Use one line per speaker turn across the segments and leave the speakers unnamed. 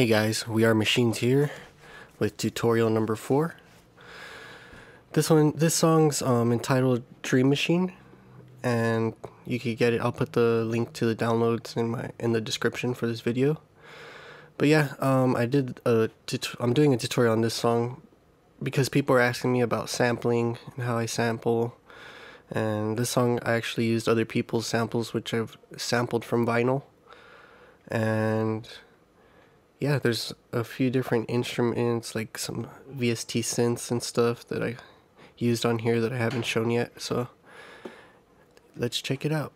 Hey guys, we are Machines here with tutorial number 4. This song's entitled Dream Machine, and you can get it. I'll put the link to the downloads in the description for this video. But yeah, I'm doing a tutorial on this song because people are asking me about sampling and how I sample. And this song I actually used other people's samples, which I've sampled from vinyl. And yeah, there's a few different instruments, like some VST synths and stuff that I used on here that I haven't shown yet, so let's check it out.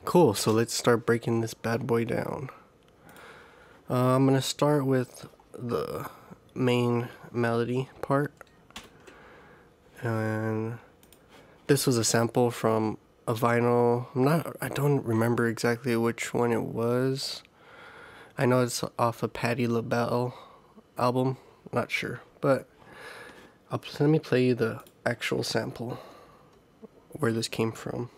Cool, so let's start breaking this bad boy down. I'm gonna start with the main melody part, and this was a sample from a vinyl. I don't remember exactly which one it was. I know it's off a Patti LaBelle album, not sure, but let me play you the actual sample where this came from.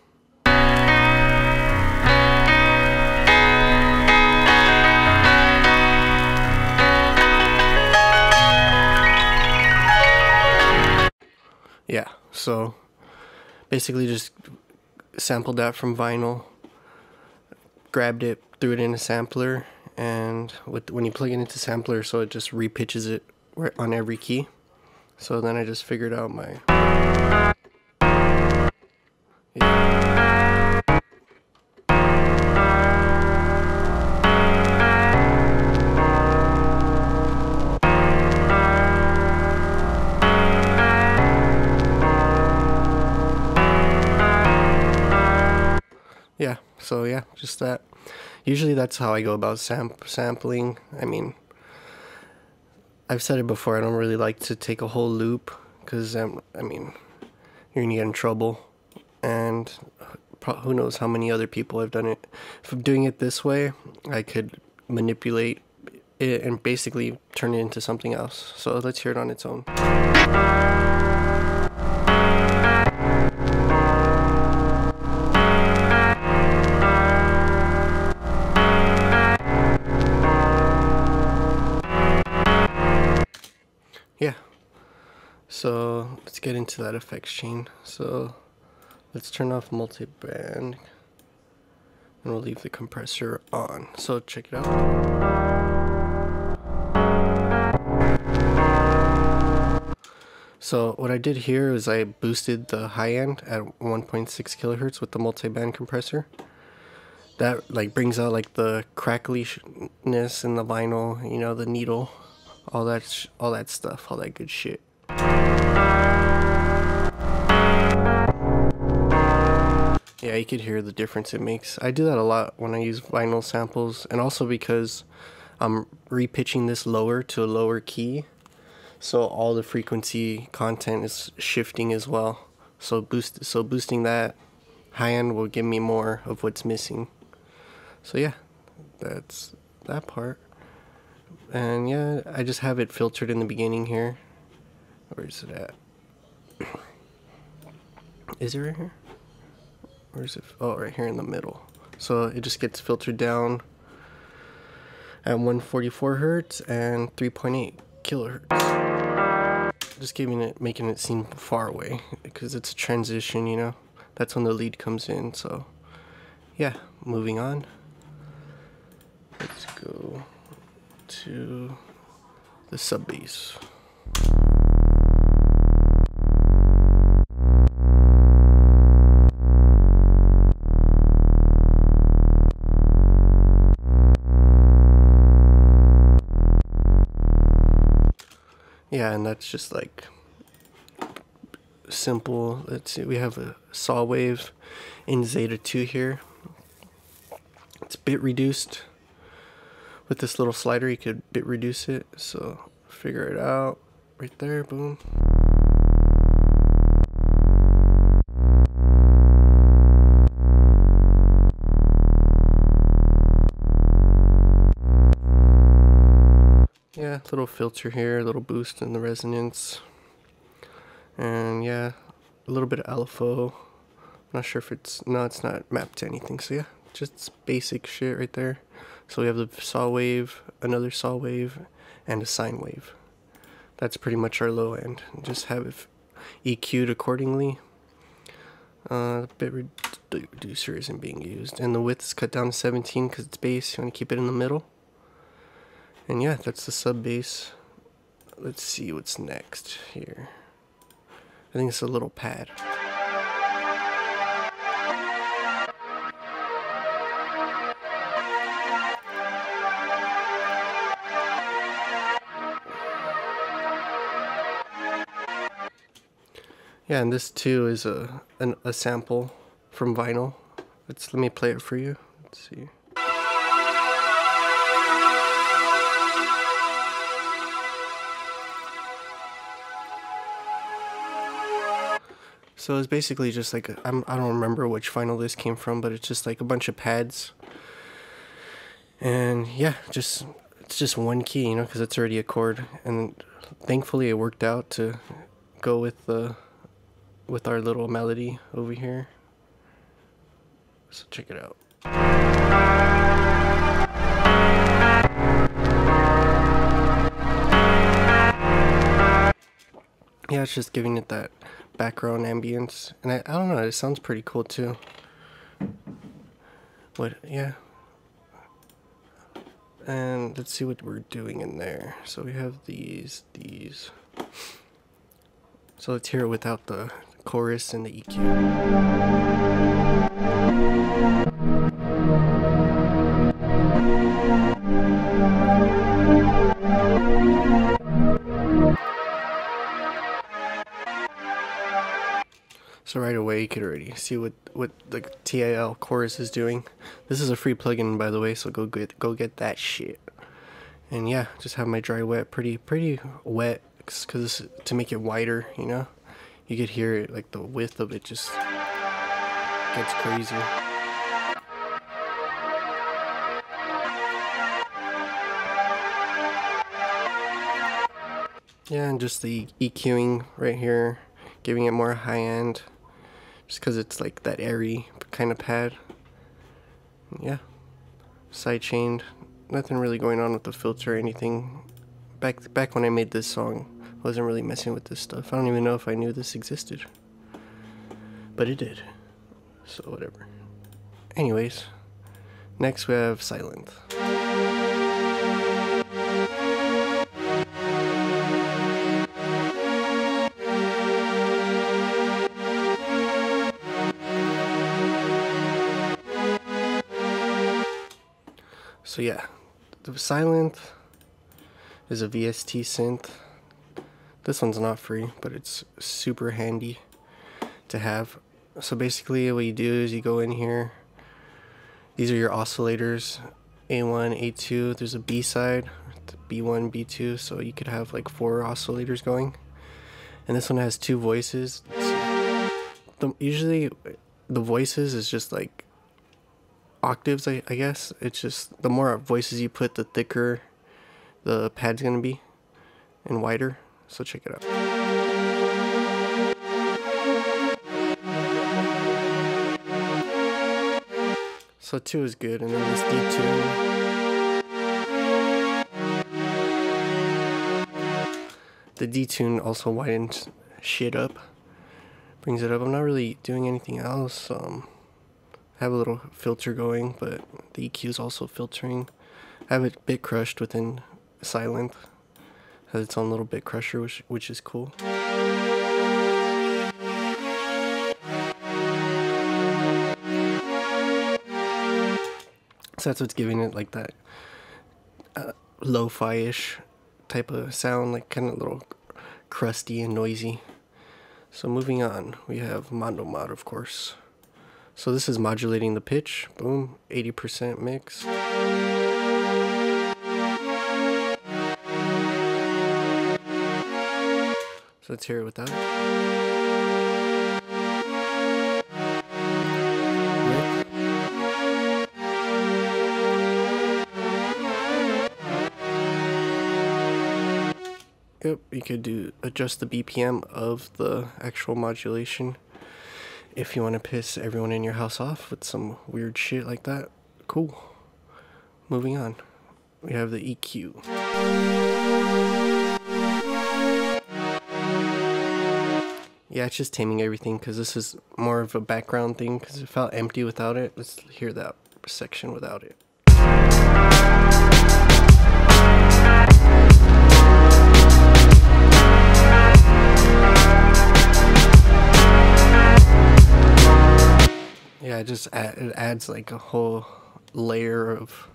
Yeah, so basically just sampled that from vinyl, grabbed it, threw it in a sampler, and when you plug it into sampler, so it just repitches it on every key. So then I just figured out my... Yeah. yeah, so yeah, just that. Usually that's how I go about sampling. I mean, I've said it before, I don't really like to take a whole loop because I mean, you're gonna get in trouble, and who knows how many other people have done it. If I'm doing it this way, I could manipulate it and basically turn it into something else. So let's hear it on its own. Yeah, so let's get into that effects chain. So let's turn off multi-band and we'll leave the compressor on. So check it out. So what I did here is I boosted the high end at 1.6 kilohertz with the multi-band compressor. That like brings out like the crackliness in the vinyl, you know, the needle, all that stuff, all that good shit. Yeah, you could hear the difference it makes. I do that a lot when I use vinyl samples, and also because I'm repitching this lower to a lower key, so all the frequency content is shifting as well. So boosting that high end will give me more of what's missing. So yeah, that's that part. And yeah, I just have it filtered in the beginning here. Where is it at? Is it right here? Where is it? Oh, right here in the middle. So it just gets filtered down at 144 hertz and 3.8 kilohertz. Just making it seem far away because it's a transition, you know. That's when the lead comes in. So yeah, moving on. Let's go to the sub bass. Yeah, and that's just like simple. Let's see, we have a saw wave in Zeta 2 here. It's bit reduced. With this little slider you could bit reduce it, so figure it out right there, boom. Yeah, little filter here, a little boost in the resonance, and yeah, a little bit of LFO. I'm not sure if it's not mapped to anything, so yeah, just basic shit right there. So we have the saw wave, another saw wave, and a sine wave. That's pretty much our low end. Just have it EQ'd accordingly. Bit reducer isn't being used, and the width is cut down to 17 because it's bass. You want to keep it in the middle. And yeah, that's the sub bass. Let's see what's next here. I think it's a little pad. Yeah, and this too is a sample from vinyl. Let me play it for you. Let's see. So it's basically just like I don't remember which vinyl this came from, but it's just like a bunch of pads. And yeah, it's just one key, you know, because it's already a chord. And thankfully it worked out to go with our little melody over here. So check it out. Yeah, it's just giving it that background ambience, and I don't know, it sounds pretty cool too. Yeah. And let's see what we're doing in there. So we have these. So let's hear it without the chorus and the EQ. So right away you could already see what the TIL chorus is doing. This is a free plugin, by the way, so go get that shit. And yeah, just have my dry wet pretty wet, because to make it wider, you know, you could hear it, like the width of it just gets crazy. Yeah, and just the EQing right here, giving it more high end, just because it's like that airy kind of pad. Yeah, sidechained. Nothing really going on with the filter or anything. Back when I made this song, I wasn't really messing with this stuff. I don't even know if I knew this existed, but it did. So whatever. Anyways, next we have Silent. So yeah, the Silent is a VST synth. This one's not free, but it's super handy to have. So basically what you do is you go in here. These are your oscillators, A1, A2. There's a B side, B1, B2, so you could have like 4 oscillators going. And this one has 2 voices. Usually the voices is just like octaves, I guess. It's just the more voices you put, the thicker the pad's gonna be and wider. So check it out. So 2 is good, and then this detune. The detune also widens shit up, brings it up. I'm not really doing anything else. I have a little filter going, but the EQ is also filtering. I have it bit crushed within Silent. Has its own little bit crusher, which is cool. So that's what's giving it like that lo-fi-ish type of sound, like kind of a little crusty and noisy. So moving on, we have Mondo Mod, of course. So this is modulating the pitch. Boom, 80% mix. So let's hear it without it. Yep, you could adjust the BPM of the actual modulation if you want to piss everyone in your house off with some weird shit like that. Cool. Moving on, we have the EQ. Yeah, it's just taming everything because this is more of a background thing because it felt empty without it. Let's hear that section without it. Yeah, it adds like a whole layer of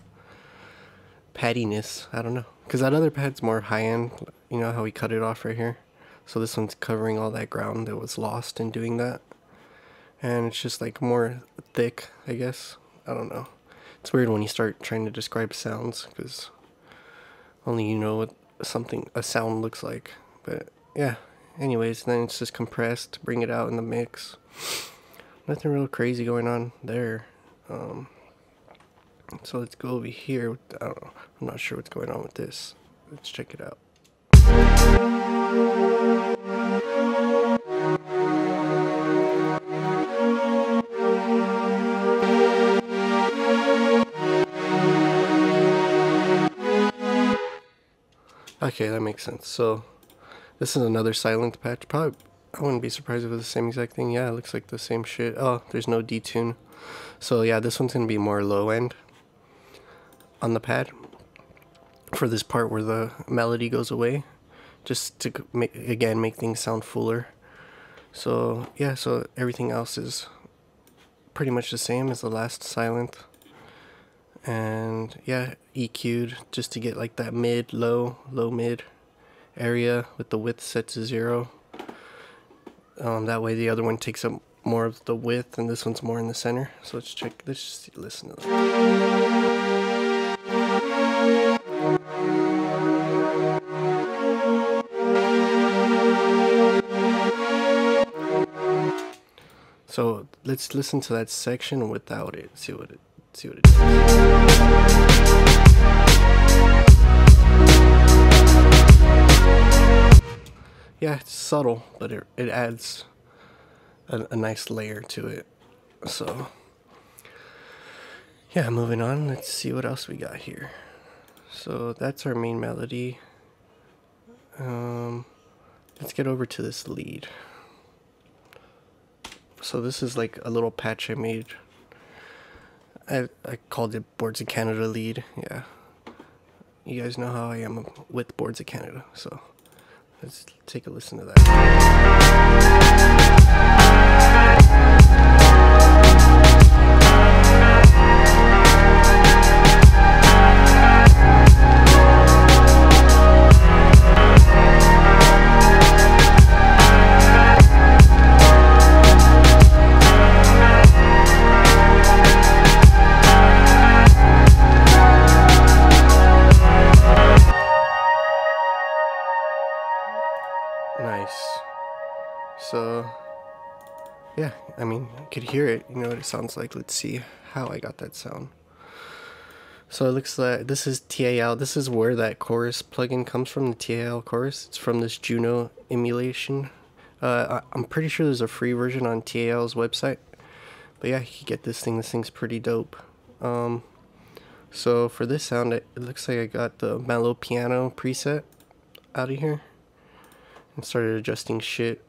paddiness. I don't know, because that other pad's more high-end. You know how we cut it off right here? So this one's covering all that ground that was lost in doing that. And it's just like more thick, I guess. I don't know. It's weird when you start trying to describe sounds, because only you know what a sound looks like. But yeah, anyways, then it's just compressed, bring it out in the mix. Nothing real crazy going on there. So let's go over here. I don't know. I'm not sure what's going on with this. Let's check it out. Okay, that makes sense. So this is another Silent patch. Probably, I wouldn't be surprised if it was the same exact thing. Yeah, it looks like the same shit. Oh, there's no detune. So yeah, this one's gonna be more low end on the pad for this part where the melody goes away, just to make things sound fuller. So yeah, so everything else is pretty much the same as the last Silent. And yeah, EQ'd just to get like that low mid area with the width set to 0. That way the other one takes up more of the width, and this one's more in the center. So let's just listen to that. So let's listen to that section without it. See what it does. Yeah, it's subtle, but it adds a nice layer to it. So yeah, moving on. Let's see what else we got here. So that's our main melody. Let's get over to this lead. So this is like a little patch I made. I called it Boards of Canada lead. Yeah, you guys know how I am with Boards of Canada. So let's take a listen to that. Nice. So yeah, I mean, you could hear it, you know what it sounds like. Let's see how I got that sound. So it looks like this is TAL. This is where that chorus plugin comes from, the TAL chorus. It's from this Juno emulation. I'm pretty sure there's a free version on TAL's website. But yeah, you can get this thing. This thing's pretty dope. So for this sound, it looks like I got the mellow piano preset out of here and started adjusting shit.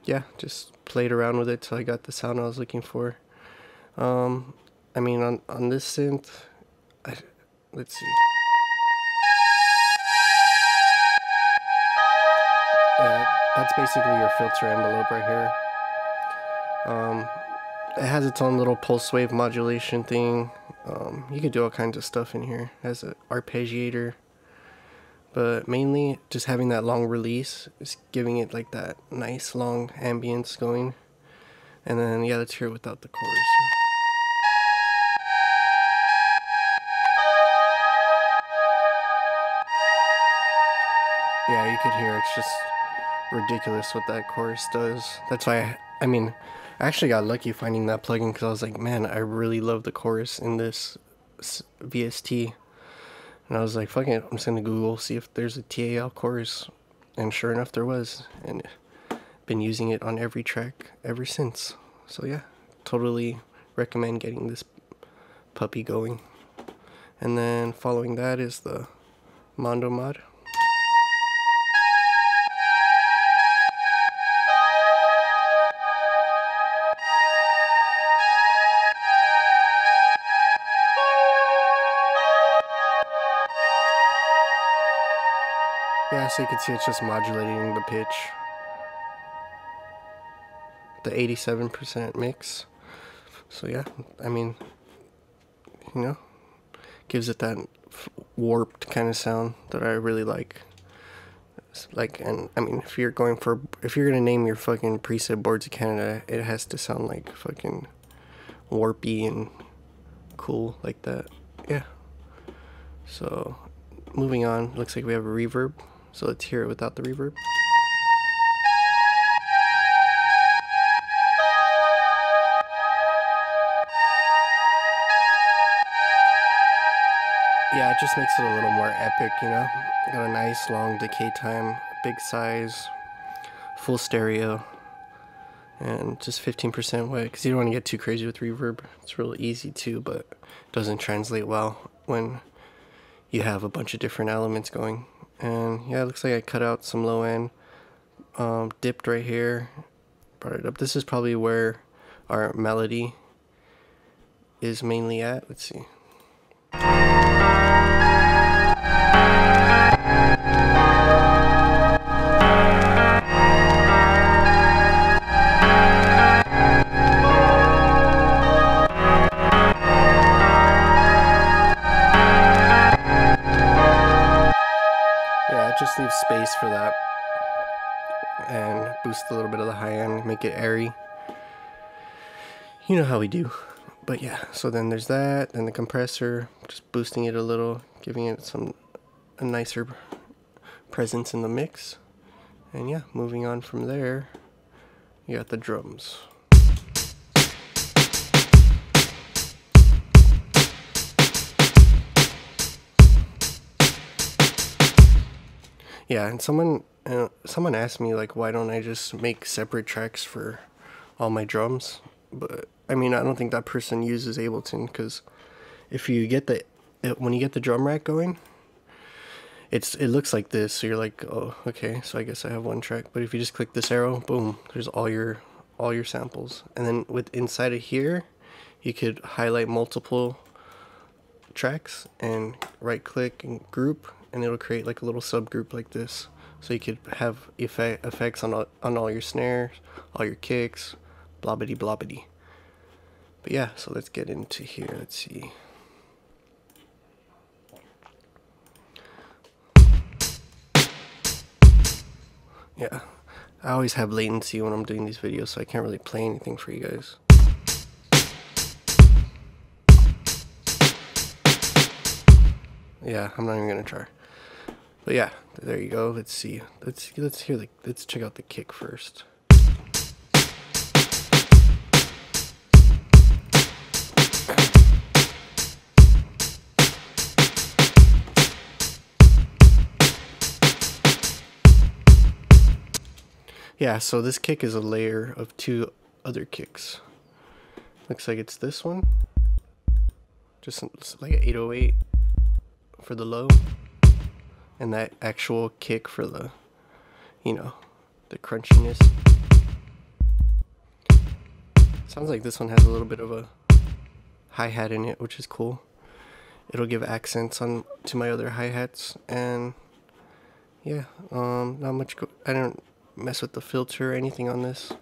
Yeah, just played around with it till I got the sound I was looking for. I mean, on this synth, let's see. Yeah, that's basically your filter envelope right here. It has its own little pulse wave modulation thing. You can do all kinds of stuff in here. It has an arpeggiator. But mainly, just having that long release is giving it like that nice long ambience going. And then, yeah, let's hear it without the chorus. Yeah, you could hear it's just ridiculous what that chorus does. That's why, I mean, I actually got lucky finding that plugin because I was like, man, I really love the chorus in this VST. And I was like, fuck it, I'm just gonna Google, see if there's a TAL chorus. And sure enough, there was. And been using it on every track ever since. So yeah, totally recommend getting this puppy going. And then following that is the Mondo mod. Yeah, so you can see it's just modulating the pitch. The 87% mix. So yeah, I mean, you know, gives it that warped kind of sound that I really like. Like, and I mean, if you're gonna name your fucking preset Boards of Canada, it has to sound like fucking warpy and cool like that. Yeah. So moving on, looks like we have a reverb. So let's hear it without the reverb. Yeah, it just makes it a little more epic, you know? Got a nice long decay time, big size, full stereo, and just 15% wet, because you don't want to get too crazy with reverb. It's real easy too, but it doesn't translate well when you have a bunch of different elements going. And yeah, it looks like I cut out some low end, dipped right here, brought it up. This is probably where our melody is mainly at. Let's see. Just leave space for that. and boost a little bit of the high end, make it airy. You know how we do. But yeah, so then there's that, then the compressor, just boosting it a little, giving it a nicer presence in the mix. And yeah, moving on from there, you got the drums. Yeah, and someone asked me, like, why don't I just make separate tracks for all my drums? But I mean, I don't think that person uses Ableton, because if you get when you get the drum rack going, it looks like this. So you're like, oh, okay, so I guess I have one track. But if you just click this arrow, boom, there's all your samples. And then with inside of here, you could highlight multiple tracks and right click and group, and it'll create like a little subgroup like this. So you could have effects on all your snares, all your kicks, blobbity blobbity. But yeah, so let's get into here. Let's see. Yeah, I always have latency when I'm doing these videos, so I can't really play anything for you guys. Yeah, I'm not even gonna try. But yeah, there you go. Let's see. Let's check out the kick first. Yeah, so this kick is a layer of two other kicks. Looks like it's this one. Just like an 808 for the low. And that actual kick for the, you know, the crunchiness. Sounds like this one has a little bit of a hi-hat in it, which is cool. It'll give accents to my other hi-hats. And yeah, not much, I don't mess with the filter or anything on this.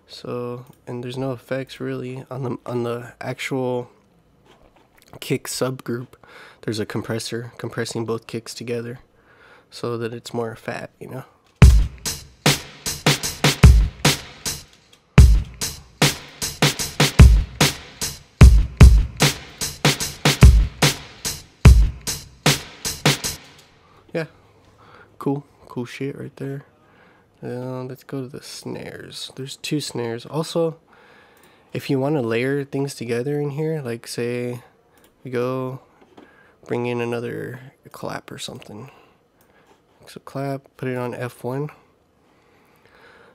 So, and there's no effects really on the actual kick subgroup. There's a compressor compressing both kicks together so that it's more fat, you know. Yeah, cool shit right there. Let's go to the snares. There's two snares. Also, if you want to layer things together in here, like say we go bring in another clap or something. So clap, put it on F1.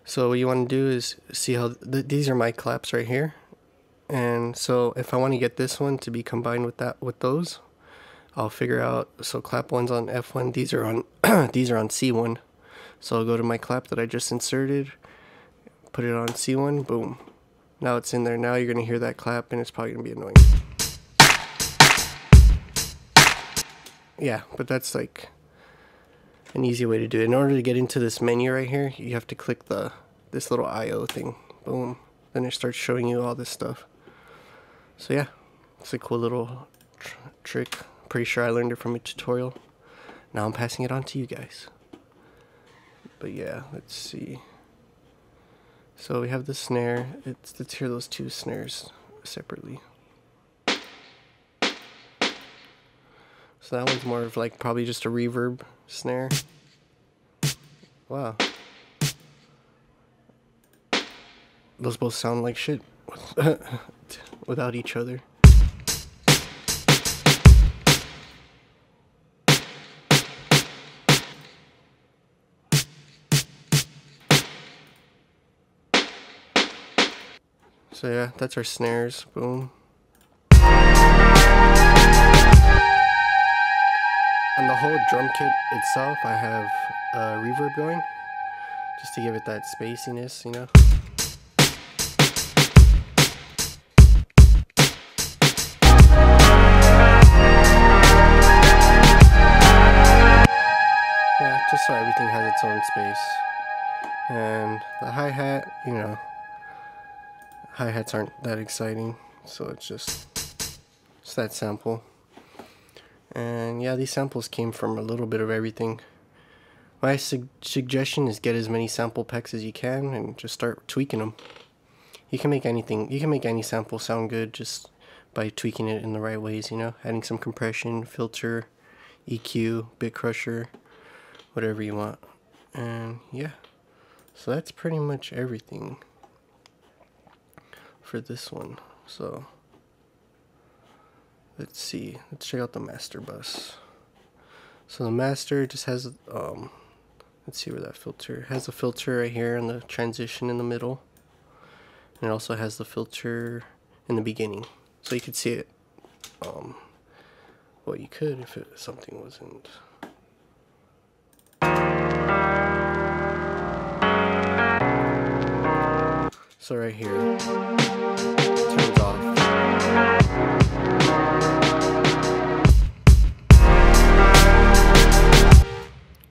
So what you want to do is see how these are my claps right here. And so if I want to get this one to be combined with those, I'll figure out, so clap one's on F1, these are on these are on C1. So I'll go to my clap that I just inserted, put it on C1, boom. Now it's in there. Now you're going to hear that clap and it's probably going to be annoying. Yeah, but that's like an easy way to do it. In order to get into this menu right here, you have to click this little IO thing. Boom. Then it starts showing you all this stuff. So yeah, it's a cool little trick. Pretty sure I learned it from a tutorial. Now I'm passing it on to you guys. But yeah, let's see. So we have the snare. Let's hear those two snares separately. So that one's more of like probably just a reverb snare. Wow. Those both sound like shit without each other. So yeah, that's our snares. Boom. On the whole drum kit itself, I have reverb going, just to give it that spaciness, you know. Yeah, just so everything has its own space. And the hi-hat, you know, hi-hats aren't that exciting, so it's just that sample. And yeah, these samples came from a little bit of everything. My suggestion is get as many sample packs as you can and just start tweaking them. You can make anything, you can make any sample sound good just by tweaking it in the right ways, you know, adding some compression, filter, EQ, bit crusher, whatever you want. And yeah, so that's pretty much everything for this one. So let's see, let's check out the master bus. So the master just has let's see where that filter has a filter right here in the transition in the middle, and it also has the filter in the beginning, so you could see it. Well, you could if something wasn't. So right here, it turns off.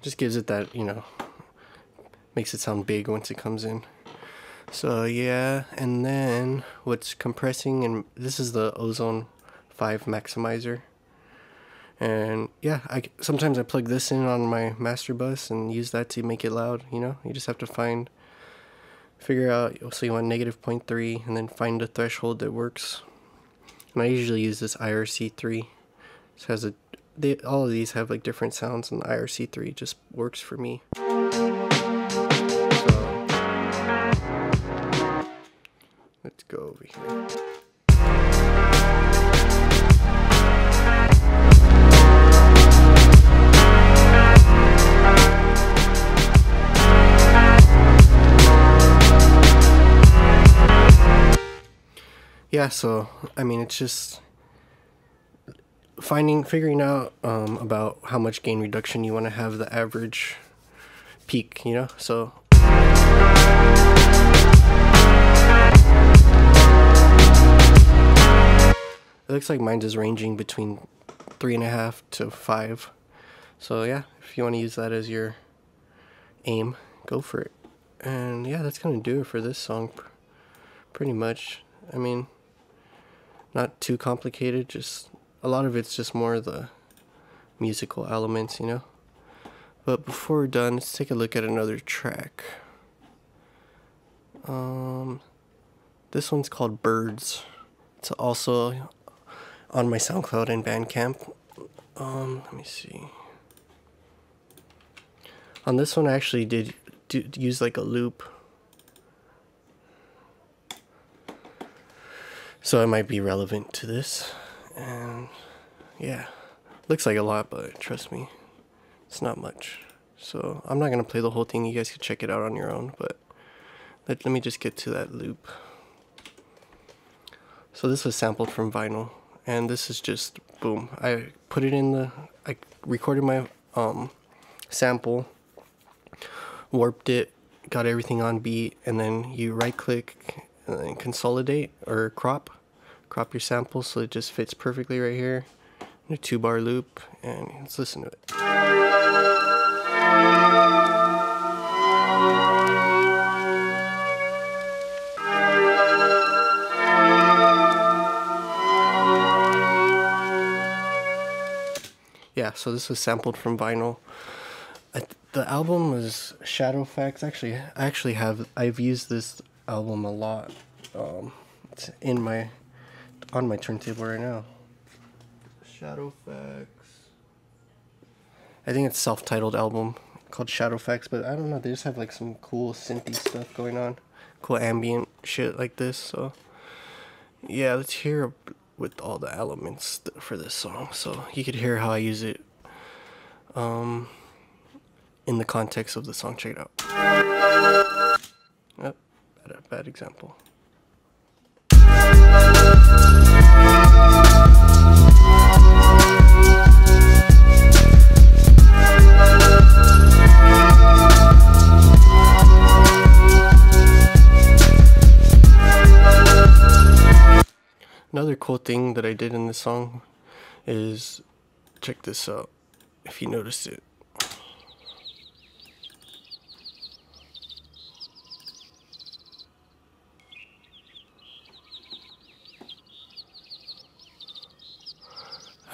Just gives it that, you know, makes it sound big once it comes in. So yeah, and then what's compressing, and this is the Ozone 5 maximizer. And yeah, sometimes I plug this in on my master bus and use that to make it loud, you know. You just have to figure out, so you want -0.3 and then find a threshold that works. And I usually use this IRC3. It has all of these have like different sounds, and the IRC3 just works for me. So let's go over here. Yeah, so I mean, it's just figuring out about how much gain reduction you want to have the average peak, you know. So it looks like mine is ranging between 3.5 to 5. So yeah, if you want to use that as your aim, go for it. And yeah, that's gonna do it for this song, pretty much. I mean, not too complicated, just a lot of it's just more the musical elements, you know. But before we're done, let's take a look at another track. This one's called Birds. It's also on my SoundCloud and Bandcamp. Let me see. On this one I actually did use like a loop, so it might be relevant to this. And yeah, looks like a lot, but trust me, it's not much. So I'm not gonna play the whole thing, you guys can check it out on your own, but let me just get to that loop. So this was sampled from vinyl, and this is just boom. I put it in I recorded my sample, warped it, got everything on beat, and then you right click and then consolidate or crop your sample so it just fits perfectly right here in a 2-bar loop. And let's listen to it. Yeah, so this was sampled from vinyl. The album was Shadow Facts. Actually, I've used this album a lot. It's on my turntable right now. Shadow Facts. I think it's self-titled album called Shadow Facts, but I don't know, they just have like some cool synthy stuff going on, cool ambient shit like this. So yeah, let's hear with all the elements for this song, so you could hear how I use it in the context of the song. Check it out. Oh, bad example. Another cool thing that I did in this song is, check this out, if you noticed it.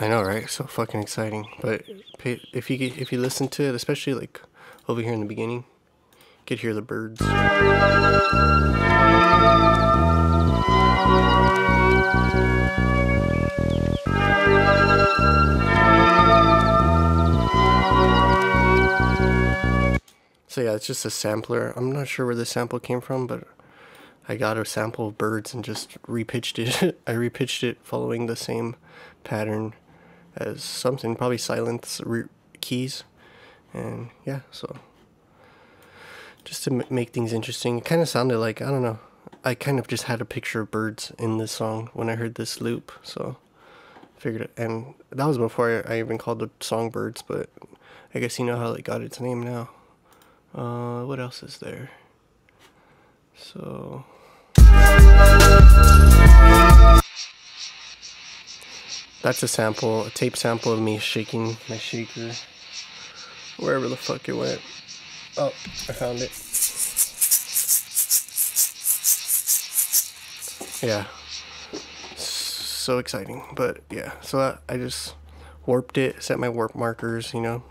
I know, right? So fucking exciting. But if you listen to it, especially like over here in the beginning. You could hear the birds. So yeah, it's just a sampler. I'm not sure where the sample came from, but I got a sample of birds and just repitched it. I repitched it following the same pattern as something, probably silence keys. And yeah, so just to make things interesting, it kind of sounded like, I don't know, I kind of just had a picture of birds in this song when I heard this loop, so I figured it. And that was before I even called the song Birds, but I guess you know how it got its name now. What else is there? So that's a sample, a tape sample of me shaking my shaker wherever the fuck it went. Oh, I found it. Yeah, so exciting. But yeah, so I just warped it, set my warp markers, you know,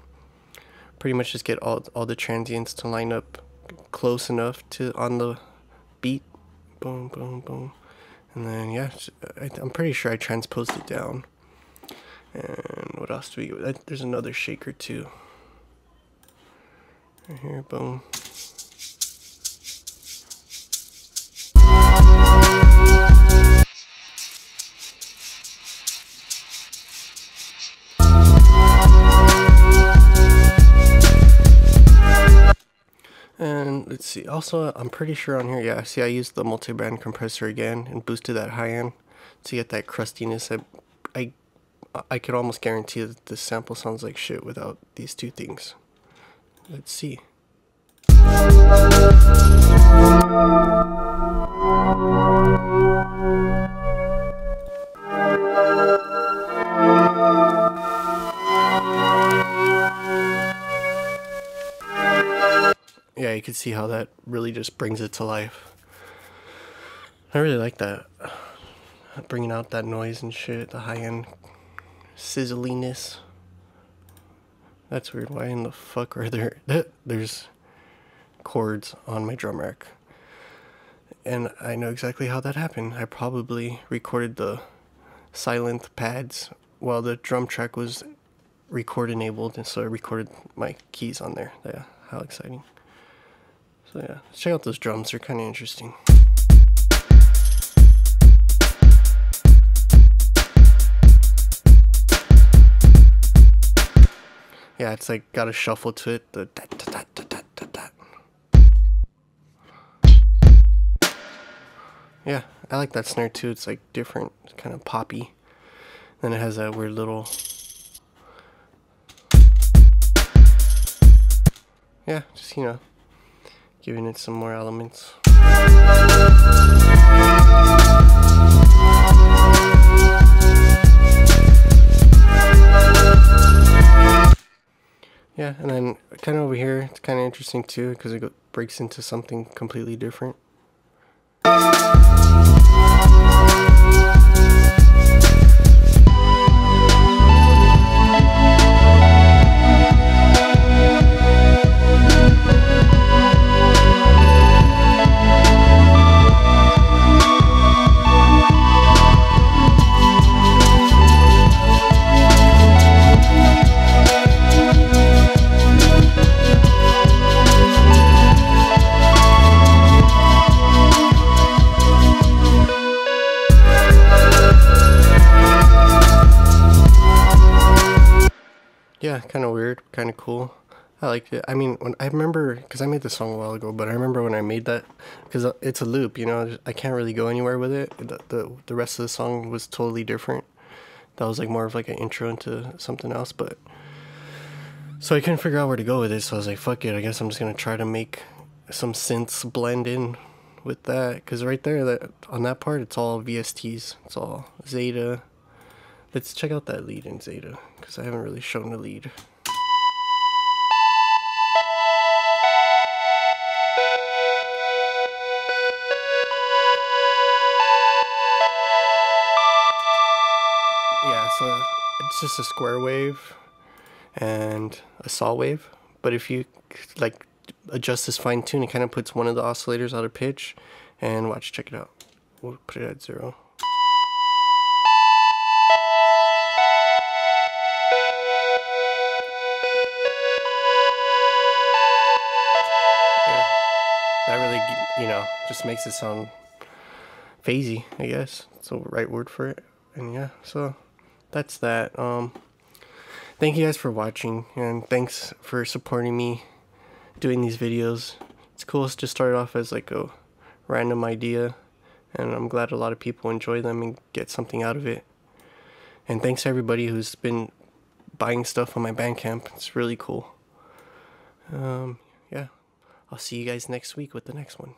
pretty much just get all the transients to line up close enough to on the beat. Boom, boom, boom. And then yeah, I'm pretty sure I transposed it down. And what else do we? There's another shaker too. Right here, boom. And let's see, also I'm pretty sure on here, yeah, see I used the multi-band compressor again and boosted that high end to get that crustiness. I could almost guarantee that this sample sounds like shit without these two things. Let's see. Yeah, you can see how that really just brings it to life. I really like that. Bringing out that noise and shit, the high-end sizzliness. That's weird. Why in the fuck are there's chords on my drum rack? And I know exactly how that happened. I probably recorded the silent pads while the drum track was record enabled, and so I recorded my keys on there. Yeah, how exciting. So yeah, let's check out those drums. They're kind of interesting. Yeah, it's like got a shuffle to it. The da, da, da, da, da, da, da. Yeah, I like that snare too. It's like different, it's kind of poppy. Then it has that weird little. Yeah, just, you know, giving it some more elements. Yeah, and then kind of over here, it's kind of interesting too because it breaks into something completely different. Yeah, kind of weird, kind of cool. I liked it. I mean, when I remember, because I made this song a while ago, but I remember when I made that, because it's a loop, you know, I can't really go anywhere with it. The rest of the song was totally different. That was like more of like an intro into something else, but so I couldn't figure out where to go with it. So I was like, fuck it, I guess I'm just gonna try to make some synths blend in with that, because right there, that on that part, it's all VSTs, it's all Zeta. Let's check out that lead in Zeta, because I haven't really shown the lead. Yeah, so it's just a square wave and a saw wave, but if you like adjust this fine tune, it kind of puts one of the oscillators out of pitch. And watch, check it out. We'll put it at 0. Yeah, that really, just makes it sound phasey, I guess. That's the right word for it. And yeah, so that's that. Thank you guys for watching, and thanks for supporting me doing these videos. It's cool to start off as like a random idea, and I'm glad a lot of people enjoy them and get something out of it. And thanks to everybody who's been buying stuff on my Bandcamp. It's really cool. Yeah, I'll see you guys next week with the next one.